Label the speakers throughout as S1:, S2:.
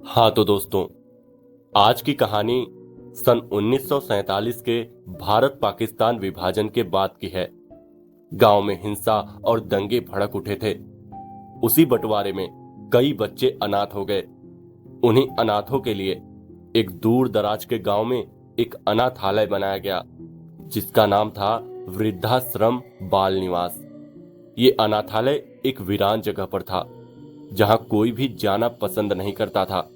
S1: हाँ तो दोस्तों, आज की कहानी सन 1947 के भारत पाकिस्तान विभाजन के बाद की है। गांव में हिंसा और दंगे भड़क उठे थे। उसी बंटवारे में कई बच्चे अनाथ हो गए। उन्हीं अनाथों के लिए एक दूर दराज के गांव में एक अनाथालय बनाया गया, जिसका नाम था वृद्धाश्रम बाल निवास। ये अनाथालय एक वीरान जगह पर था, जहां कोई भी जाना पसंद नहीं करता था।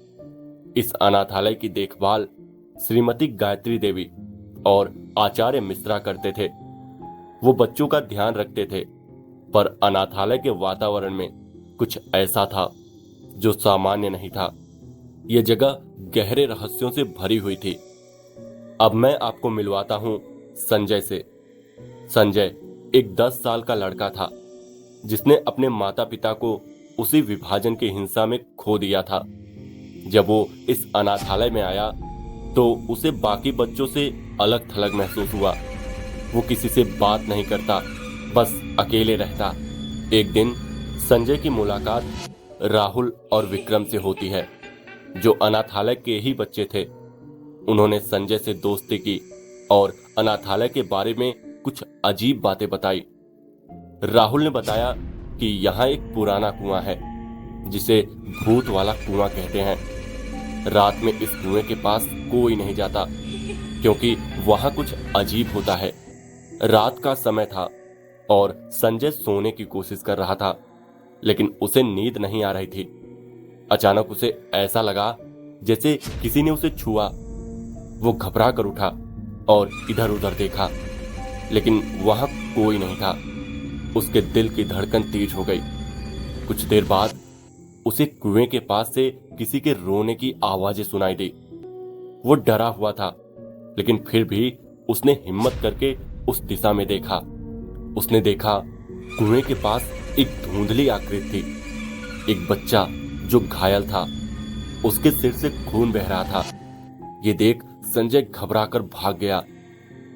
S1: इस अनाथालय की देखभाल श्रीमती गायत्री देवी और आचार्य मिश्रा करते थे। वो बच्चों का ध्यान रखते थे, पर अनाथालय के वातावरण में कुछ ऐसा था जो सामान्य नहीं था। यह जगह गहरे रहस्यों से भरी हुई थी। अब मैं आपको मिलवाता हूं संजय से। संजय एक 10 साल का लड़का था, जिसने अपने माता पिता को उसी विभाजन की हिंसा में खो दिया था। जब वो इस अनाथालय में आया तो उसे बाकी बच्चों से अलग थलग महसूस हुआ। वो किसी से बात नहीं करता, बस अकेले रहता। एक दिन संजय की मुलाकात राहुल और विक्रम से होती है, जो अनाथालय के ही बच्चे थे। उन्होंने संजय से दोस्ती की और अनाथालय के बारे में कुछ अजीब बातें बताई। राहुल ने बताया कि यहाँ एक पुराना कुआं है, जिसे भूत वाला कुआं कहते हैं। रात में इस कुएं के पास कोई नहीं जाता, क्योंकि वहां कुछ अजीब होता है। रात का समय था और संजय सोने की कोशिश कर रहा था, लेकिन उसे नींद नहीं आ रही थी। अचानक उसे ऐसा लगा जैसे किसी ने उसे छुआ। वो घबरा कर उठा और इधर उधर देखा, लेकिन वहां कोई नहीं था। उसके दिल की धड़कन तेज हो गई। कुछ देर बाद उसे कुएं के पास से किसी के रोने की आवाजें सुनाई दी। वो डरा हुआ था, लेकिन फिर भी उसने हिम्मत करके उस दिशा में देखा। उसने देखा कुएं के पास एक धुंधली आकृति थी। एक बच्चा जो घायल था, उसके सिर से खून बह रहा था। ये देख संजय घबरा कर भाग गया।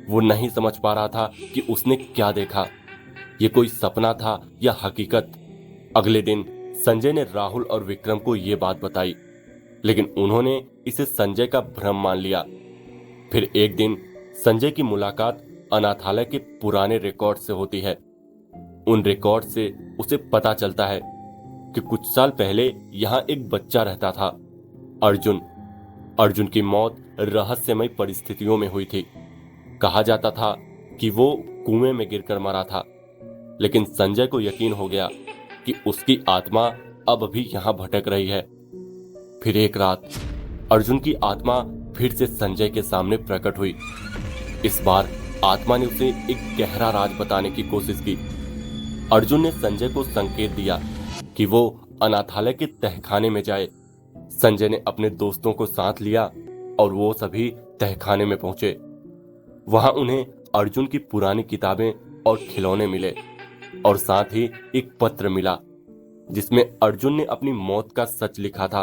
S1: वो नहीं समझ पा रहा था कि उसने क्या देखा। ये कोई सपना था या हकीकत। अगले दिन संजय ने राहुल और विक्रम को यह बात बताई, लेकिन उन्होंने इसे संजय का भ्रम मान लिया। फिर एक दिन संजय की मुलाकात अनाथालय के पुराने रिकॉर्ड से होती है। उन रिकॉर्ड से उसे पता चलता है कि कुछ साल पहले यहां एक बच्चा रहता था, अर्जुन। अर्जुन की मौत रहस्यमय परिस्थितियों में हुई थी। कहा जाता था कि वो कुएं में गिरकर मरा था, लेकिन संजय को यकीन हो गया कि उसकी आत्मा अब भी यहां भटक रही है। फिर एक रात अर्जुन की आत्मा फिर से संजय के सामने प्रकट हुई। इस बार आत्मा ने उसे एक गहरा राज बताने की कोशिश की। अर्जुन ने संजय को संकेत दिया कि वो अनाथालय के तहखाने में जाए। संजय ने अपने दोस्तों को साथ लिया और वो सभी तहखाने में पहुंचे। वहां उन्हें अर्जुन की पुरानी किताबें और खिलौने मिले, और साथ ही एक पत्र मिला, जिसमें अर्जुन ने अपनी मौत का सच लिखा था।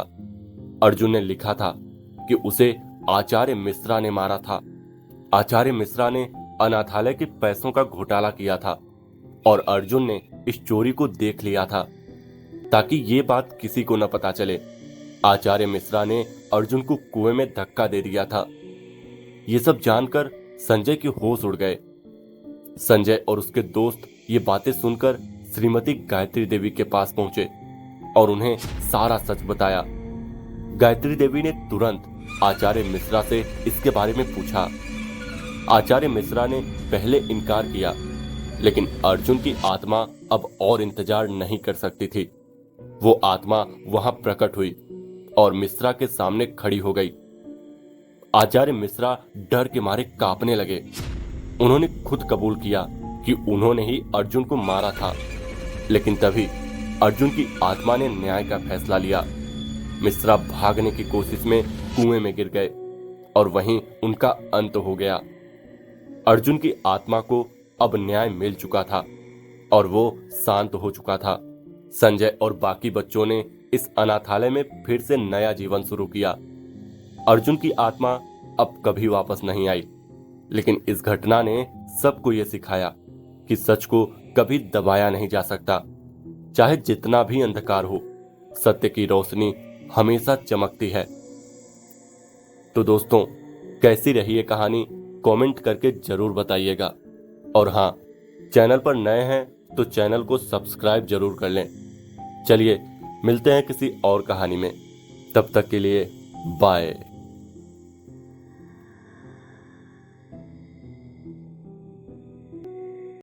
S1: अर्जुन ने लिखा था कि उसे आचार्य मिश्रा ने मारा था। आचार्य मिश्रा ने अनाथालय के पैसों का घोटाला किया था, और अर्जुन ने इस चोरी को देख लिया था, ताकि ये बात किसी को न पता चले। आचार्य मिश्रा ने अर्जुन को कुएं में धक्का दे दिया था। ये सब जानकर संजय के होश उड़ गए। संजय और उसके दोस्त ये बातें सुनकर श्रीमती गायत्री देवी के पास पहुंचे और उन्हें सारा सच बताया। गायत्री देवी ने तुरंत आचार्य मिश्रा से इसके बारे में पूछा। आचार्य मिश्रा ने पहले इनकार किया, लेकिन अर्जुन की आत्मा अब और इंतजार नहीं कर सकती थी। वो आत्मा वहां प्रकट हुई और मिश्रा के सामने खड़ी हो गई। आचार्य मिश्रा डर के मारे कांपने लगे। उन्होंने खुद कबूल किया कि उन्होंने ही अर्जुन को मारा था, लेकिन तभी अर्जुन की आत्मा ने न्याय का फैसला लिया। मिश्रा भागने की कोशिश में कुएं में गिर गए और वहीं उनका अंत हो गया। अर्जुन की आत्मा को अब न्याय मिल चुका था और वो शांत हो चुका था। संजय और बाकी बच्चों ने इस अनाथालय में फिर से नया जीवन शुरू किया। अर्जुन की आत्मा अब कभी वापस नहीं आई, लेकिन इस घटना ने सबको यह सिखाया कि सच को कभी दबाया नहीं जा सकता। चाहे जितना भी अंधकार हो, सत्य की रोशनी हमेशा चमकती है। तो दोस्तों, कैसी रही ये कहानी कमेंट करके जरूर बताइएगा। और हाँ, चैनल पर नए हैं तो चैनल को सब्सक्राइब जरूर कर लें। चलिए मिलते हैं किसी और कहानी में, तब तक के लिए बाय।